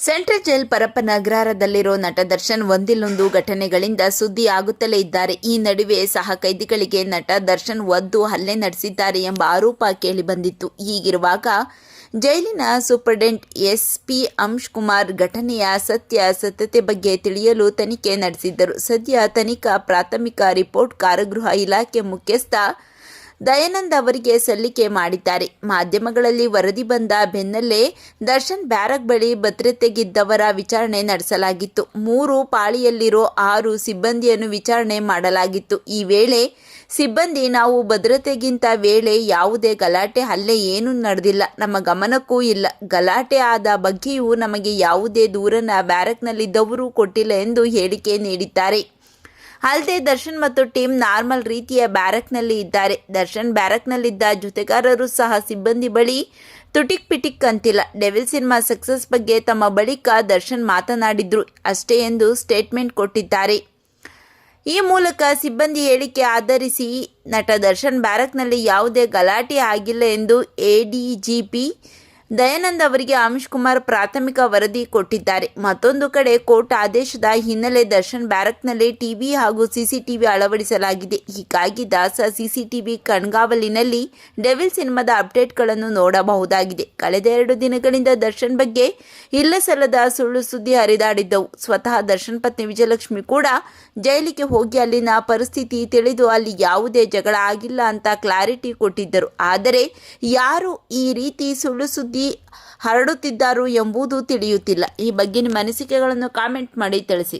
Central jail Parappana ಅಗ್ರಹಾರದಲ್ಲಿರೋ ನಟ ದರ್ಶನ್ ಒಂದಿಲ್ಲೊಂದು ಘಟನೆಗಳಿಂದ ಸುದ್ದಿ ಆಗುತ್ತಲೇ ಇದ್ದಾರೆ. ಈ ನಡುವೆ ಸಹ ಕೈದಿಗಳಿಗೆ ನಟ ದರ್ಶನ್ ಒದ್ದು ಹಲ್ಲೆ ನಡೆಸಿದ್ದಾರೆ ಎಂಬ ಆರೋಪ ಕೇಳಿಬಂದಿತ್ತು. ಹೀಗಿರುವಾಗ ಜೈಲಿನ ಸೂಪರಿಂಟೆಂಡೆಂಟ್ SP ಅಂಶ್ ಕುಮಾರ್ ಘಟನೆಯ ಸತ್ಯಾಸತ್ಯತೆ ಬಗ್ಗೆ ತಿಳಿಯಲು ತನಿಖೆ ನಡೆಸಿದ್ದರು. ಸದ್ಯ ತನಿಖಾ ಪ್ರಾಥಮಿಕ ರಿಪೋರ್ಟ್ ಕಾರಾಗೃಹ ಇಲಾಖೆ ಮುಖ್ಯಸ್ಥ ದಯಾನಂದ್ ಅವರಿಗೆ ಸಲ್ಲಿಕೆ ಮಾಡಿದ್ದಾರೆ. ಮಾಧ್ಯಮಗಳಲ್ಲಿ ವರದಿ ಬಂದ ಬೆನ್ನಲ್ಲೇ ದರ್ಶನ್ ಬ್ಯಾರಕ್ ಬಳಿ ಭದ್ರತೆಗಿದ್ದವರ ವಿಚಾರಣೆ ನಡೆಸಲಾಗಿತ್ತು. 3 ಪಾಳಿಯಲ್ಲಿರೋ 6 ಸಿಬ್ಬಂದಿಯನ್ನು ವಿಚಾರಣೆ ಮಾಡಲಾಗಿತ್ತು. ಈ ವೇಳೆ ಸಿಬ್ಬಂದಿ, ನಾವು ಭದ್ರತೆಗಿಂತ ವೇಳೆ ಯಾವುದೇ ಗಲಾಟೆ ಹಲ್ಲೆ ಏನೂ ನಡೆದಿಲ್ಲ, ನಮ್ಮ ಗಮನಕ್ಕೂ ಇಲ್ಲ, ಗಲಾಟೆ ಆದ ಬಗ್ಗೆಯೂ ನಮಗೆ ಯಾವುದೇ ದೂರನ್ನ ಬ್ಯಾರಕ್ನಲ್ಲಿದ್ದವರು ಕೊಟ್ಟಿಲ್ಲ ಎಂದು ಹೇಳಿಕೆ ನೀಡಿದ್ದಾರೆ. ಅಲ್ಲದೆ ದರ್ಶನ್ ಮತ್ತು ಟೀಮ್ ನಾರ್ಮಲ್ ರೀತಿಯ ಬ್ಯಾರಕ್ನಲ್ಲಿ ಇದ್ದಾರೆ. ದರ್ಶನ್ ಬ್ಯಾರಕ್ನಲ್ಲಿದ್ದ ಜೊತೆಗಾರರು ಸಹ ಸಿಬ್ಬಂದಿ ಬಳಿ ತುಟಿಕ್ ಪಿಟಿಕ್ ಅಂತಿಲ್ಲ. ಡೆವಿಲ್ ಸಿನಿಮಾ ಸಕ್ಸಸ್ ಬಗ್ಗೆ ತಮ್ಮ ಬಳಿಕ ದರ್ಶನ್ ಮಾತನಾಡಿದ್ರು ಅಷ್ಟೇ ಎಂದು ಸ್ಟೇಟ್ಮೆಂಟ್ ಕೊಟ್ಟಿದ್ದಾರೆ. ಈ ಮೂಲಕ ಸಿಬ್ಬಂದಿ ಹೇಳಿಕೆ ಆಧರಿಸಿ ನಟ ದರ್ಶನ್ ಬ್ಯಾರಕ್ನಲ್ಲಿ ಯಾವುದೇ ಗಲಾಟೆ ಆಗಿಲ್ಲ ಎಂದು ADGP ದಯಾನಂದ್ ಅವರಿಗೆ ಅಂಶ್ ಕುಮಾರ್ ಪ್ರಾಥಮಿಕ ವರದಿ ಕೊಟ್ಟಿದ್ದಾರೆ. ಮತ್ತೊಂದು ಕಡೆ ಕೋರ್ಟ್ ಆದೇಶದ ಹಿನ್ನೆಲೆ ದರ್ಶನ್ ಬ್ಯಾರಕ್ನಲ್ಲಿ ಟಿವಿ ಹಾಗೂ CCTV ಅಳವಡಿಸಲಾಗಿದೆ. ಹೀಗಾಗಿ ದಾಸ CCTV ಕಣ್ಗಾವಲಿನಲ್ಲಿ ಡೆವಿಲ್ ಸಿನಿಮಾದ ಅಪ್ಡೇಟ್ಗಳನ್ನು ನೋಡಬಹುದಾಗಿದೆ. ಕಳೆದ 2 ದಿನಗಳಿಂದ ದರ್ಶನ್ ಬಗ್ಗೆ ಇಲ್ಲಸಲ್ಲದ ಸುಳ್ಳು ಸುದ್ದಿ ಹರಿದಾಡಿದ್ದವು. ಸ್ವತಃ ದರ್ಶನ್ ಪತ್ನಿ ವಿಜಯಲಕ್ಷ್ಮಿ ಕೂಡ ಜೈಲಿಗೆ ಹೋಗಿ ಅಲ್ಲಿನ ಪರಿಸ್ಥಿತಿ ತಿಳಿದು ಅಲ್ಲಿ ಯಾವುದೇ ಜಗಳ ಆಗಿಲ್ಲ ಅಂತ ಕ್ಲಾರಿಟಿ ಕೊಟ್ಟಿದ್ದರು. ಆದರೆ ಯಾರು ಈ ರೀತಿ ಸುಳ್ಳು ಸುದ್ದಿ ಹರಡುತ್ತಿದ್ದಾರೋ ಎಂಬುದು ತಿಳಿಯುತ್ತಿಲ್ಲ. ಈ ಬಗ್ಗೆ ನಿಮ್ಮ ಅನಿಸಿಕೆಗಳನ್ನು ಕಾಮೆಂಟ್ ಮಾಡಿ ತಿಳಿಸಿ.